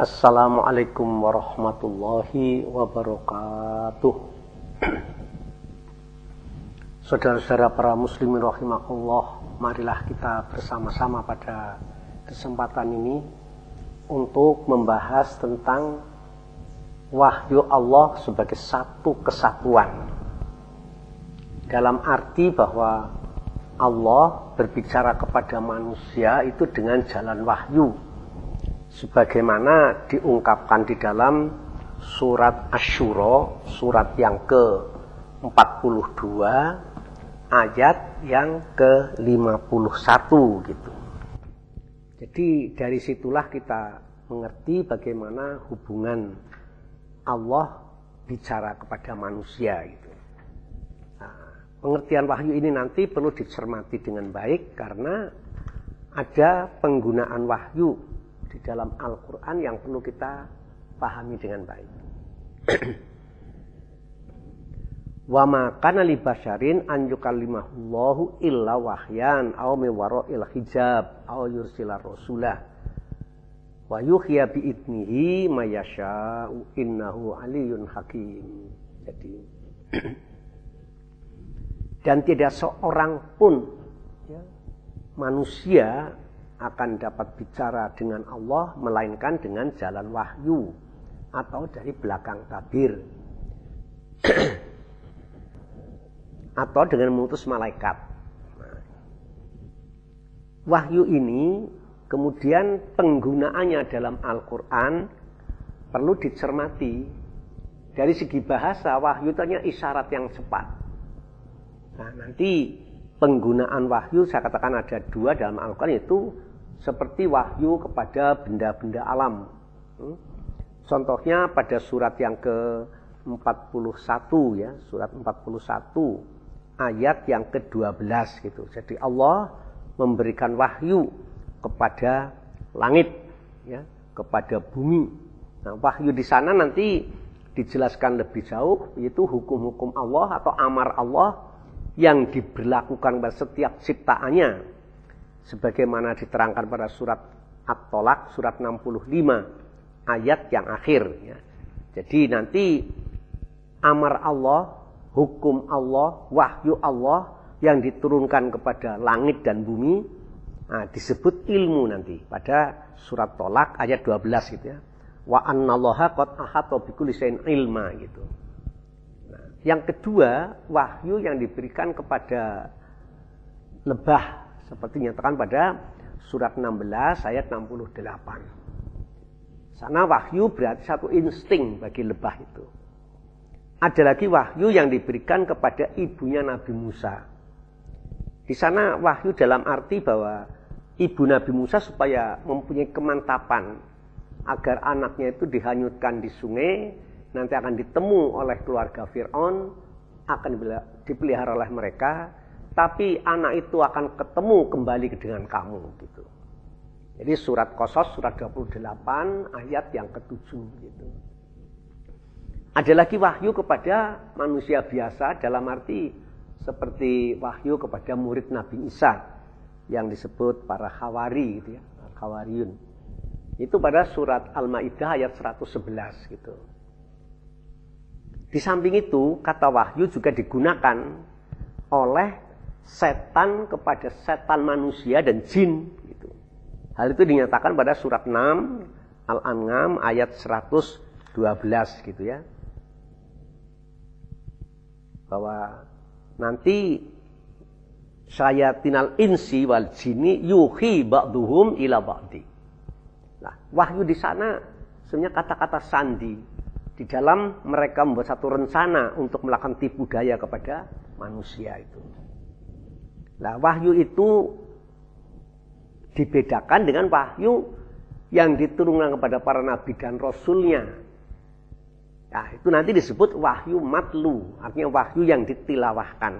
Assalamualaikum warahmatullahi wabarakatuh. Saudara-saudara para muslimin rahimakumullah, marilah kita bersama-sama pada kesempatan ini untuk membahas tentang wahyu Allah sebagai satu kesatuan. Dalam arti bahwa Allah berbicara kepada manusia itu dengan jalan wahyu, sebagaimana diungkapkan di dalam surat Asy-Syura, surat yang ke-42, ayat yang ke-51 gitu. Jadi dari situlah kita mengerti bagaimana hubungan Allah bicara kepada manusia gitu. Nah, pengertian wahyu ini nanti perlu dicermati dengan baik karena ada penggunaan wahyu di dalam Al-Quran yang perlu kita pahami dengan baik. Wa ma kana li basyarin an yukallimahullahu illa wahyan aw min wara'il hijab aw yursila rasulah wa yuhya bi idnihi may yasha'u innahu aliyyun hakim. Jadi dan tidak seorang pun manusia akan dapat bicara dengan Allah melainkan dengan jalan wahyu atau dari belakang tabir atau dengan mengutus malaikat. Wahyu ini kemudian penggunaannya dalam Al-Quran perlu dicermati. Dari segi bahasa, wahyu itu hanya isyarat yang cepat. Nah, nanti penggunaan wahyu saya katakan ada dua dalam Al-Quran, yaitu seperti wahyu kepada benda-benda alam. Contohnya pada surat yang ke-41 ya, surat 41 ayat yang ke-12 gitu. Jadi Allah memberikan wahyu kepada langit ya, kepada bumi. Nah, wahyu di sana nanti dijelaskan lebih jauh, yaitu hukum-hukum Allah atau amar Allah yang diberlakukan pada setiap ciptaannya. Sebagaimana diterangkan pada surat At-Tolak, surat 65, ayat yang akhir. Ya. Jadi nanti amar Allah, hukum Allah, wahyu Allah yang diturunkan kepada langit dan bumi, nah, disebut ilmu nanti pada surat Tolak ayat 12 gitu ya. Wa annallaha qad ahata bikulli syai'in ilma gitu. Nah, yang kedua, wahyu yang diberikan kepada lebah seperti nyatakan pada surat 16 ayat 68. Sana wahyu berarti satu insting bagi lebah itu. Ada lagi wahyu yang diberikan kepada ibunya Nabi Musa. Di sana wahyu dalam arti bahwa ibu Nabi Musa supaya mempunyai kemantapan agar anaknya itu dihanyutkan di sungai, nanti akan ditemu oleh keluarga Fir'aun, akan dipelihara oleh mereka, tapi anak itu akan ketemu kembali dengan kamu gitu. Jadi surat Qasas surat 28 ayat yang ke-7 gitu. Ada lagi wahyu kepada manusia biasa dalam arti seperti wahyu kepada murid Nabi Isa yang disebut para khawari gitu ya, khawariyun. Itu pada surat Al-Maidah ayat 111 gitu. Di samping itu kata wahyu juga digunakan oleh setan kepada setan manusia dan jin gitu. Hal itu dinyatakan pada surat 6 Al-An'am ayat 112 gitu ya. Bahwa nanti syayatinal insi wal jinni yuhi ba'duhum ila ba'di. Nah, wahyu di sana sebenarnya kata-kata sandi di dalam mereka membuat satu rencana untuk melakukan tipu daya kepada manusia itu. Nah, wahyu itu dibedakan dengan wahyu yang diturunkan kepada para nabi dan rasulnya. Nah, itu nanti disebut wahyu matlu, artinya wahyu yang ditilawahkan.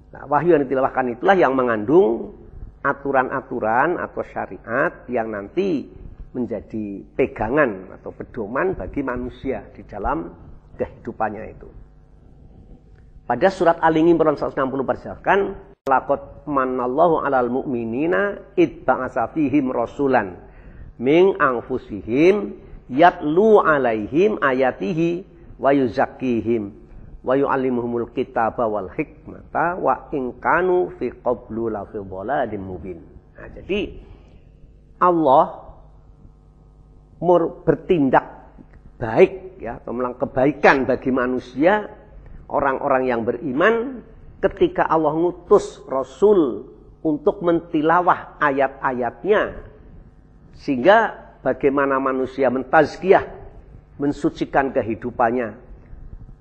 Nah, wahyu yang ditilawahkan itulah yang mengandung aturan-aturan atau syariat yang nanti menjadi pegangan atau pedoman bagi manusia di dalam kehidupannya itu. Pada surat Al-Imran 160 dijelaskan, laqad manallahu 'alal mu'minina id ba'atsa fihim rasulan min anfusihim yatlu alaihim ayatihi wa yuzakkihim wa yu'allimuhumul kitaba wal hikmata wa in kanu fi qablu la fi dhalalin mubin. Nah, jadi Allah bertindak baik ya, atau melakukan kebaikan bagi manusia, orang-orang yang beriman ketika Allah ngutus Rasul untuk mentilawah ayat-ayatnya, sehingga bagaimana manusia mentazkiyah, mensucikan kehidupannya,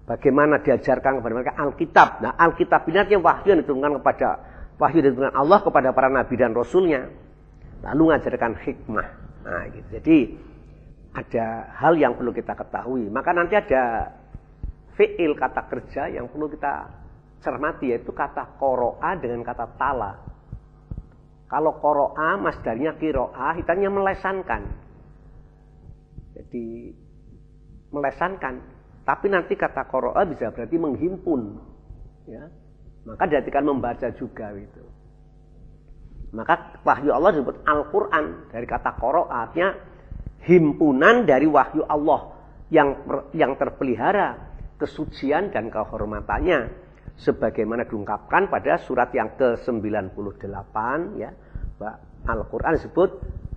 bagaimana diajarkan kepada mereka Alkitab. Nah, Alkitab ini artinya wahyu yang diturunkan Allah kepada para nabi dan rasulnya, lalu mengajarkan hikmah. Nah, gitu. Jadi ada hal yang perlu kita ketahui. Maka nanti ada fi'il, kata kerja yang perlu kita cermati, yaitu kata qoro'a dengan kata tala. Kalau qoro'a masdarnya qiro'ah, hitanya melesankan. Jadi melesankan. Tapi nanti kata qoro'a bisa berarti menghimpun. Ya. Maka diartikan membaca juga gitu. Maka wahyu Allah disebut Al-Quran dari kata qoro'a, artinya himpunan dari wahyu Allah yang terpelihara kesucian dan kehormatannya, sebagaimana diungkapkan pada surat yang ke-98 ya. Al-Qur'an disebut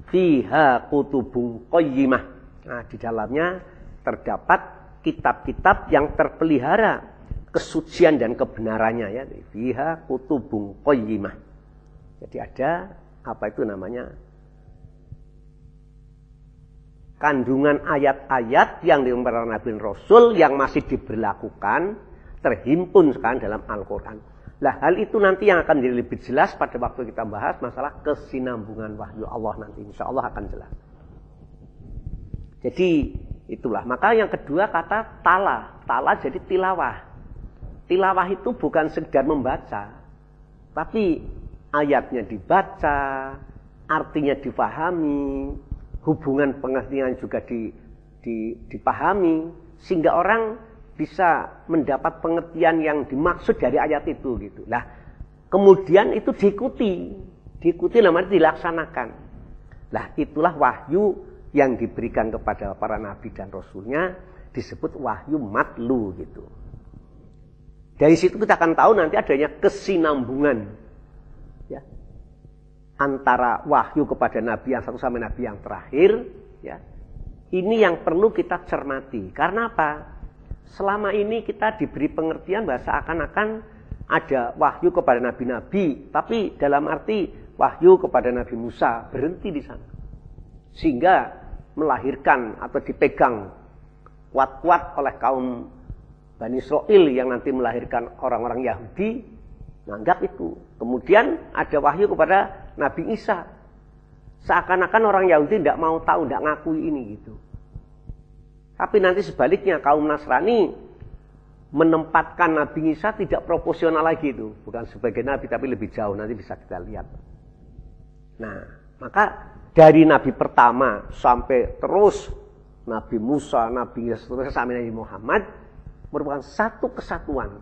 fiha kutubun qayyimah. Nah, di dalamnya terdapat kitab-kitab yang terpelihara kesucian dan kebenarannya ya. Fiha kutubun qayyimah. Jadi ada apa itu namanya? Kandungan ayat-ayat yang diumpamakan para nabi dan rasul yang masih diberlakukan, terhimpun sekarang dalam Al-Quran. Nah, hal itu nanti yang akan jadi lebih jelas pada waktu kita bahas masalah kesinambungan wahyu Allah nanti. Insya Allah akan jelas. Jadi itulah. Maka yang kedua kata tala. Tala jadi tilawah. Tilawah itu bukan sekedar membaca, tapi ayatnya dibaca, artinya difahami, hubungan pengertian juga dipahami, sehingga orang bisa mendapat pengertian yang dimaksud dari ayat itu gitu. Nah, kemudian itu diikuti namanya dilaksanakan. Nah, itulah wahyu yang diberikan kepada para nabi dan rasulnya, disebut wahyu matlu gitu. Dari situ kita akan tahu nanti adanya kesinambungan ya, antara wahyu kepada nabi yang satu sama nabi yang terakhir ya. Ini yang perlu kita cermati. Karena apa? Selama ini kita diberi pengertian bahwa seakan-akan ada wahyu kepada nabi-nabi, tapi dalam arti wahyu kepada Nabi Musa berhenti di sana. Sehingga melahirkan atau dipegang kuat-kuat oleh kaum Bani Israil yang nanti melahirkan orang-orang Yahudi, menganggap itu. Kemudian ada wahyu kepada Nabi Isa. Seakan-akan orang Yahudi tidak mau tahu, tidak ngakui ini gitu. Tapi nanti sebaliknya kaum Nasrani menempatkan Nabi Isa tidak proporsional lagi itu. Bukan sebagai Nabi tapi lebih jauh, nanti bisa kita lihat. Nah, maka dari Nabi pertama sampai terus Nabi Musa, Nabi Isa, sampai Nabi Muhammad merupakan satu kesatuan.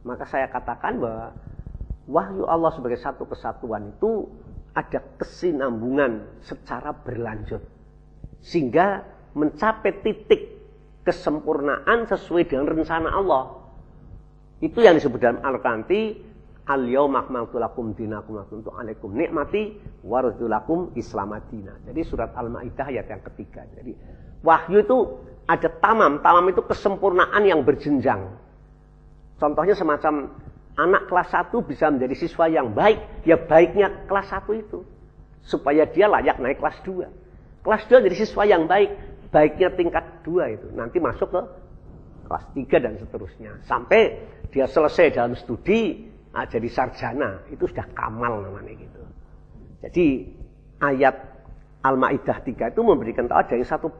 Maka saya katakan bahwa wahyu Allah sebagai satu kesatuan itu ada kesinambungan secara berlanjut. Sehingga mencapai titik kesempurnaan sesuai dengan rencana Allah. Itu yang disebut dalam Al-Quran, al-yawma akmaltu lakum dinakum wa atmamtu alaikum ni'mati wa raditu lakum islamadina. Jadi surat Al-Maidah ayat yang ketiga. Jadi wahyu itu ada tamam. Tamam itu kesempurnaan yang berjenjang. Contohnya semacam anak kelas 1 bisa menjadi siswa yang baik, ya baiknya kelas 1 itu supaya dia layak naik kelas 2. Kelas 2 jadi siswa yang baik, baiknya tingkat 2 itu. Nanti masuk ke kelas 3 dan seterusnya. Sampai dia selesai dalam studi, jadi sarjana. Itu sudah kamal namanya gitu. Jadi ayat Al-Maidah 3 itu memberikan tahu ada yang satu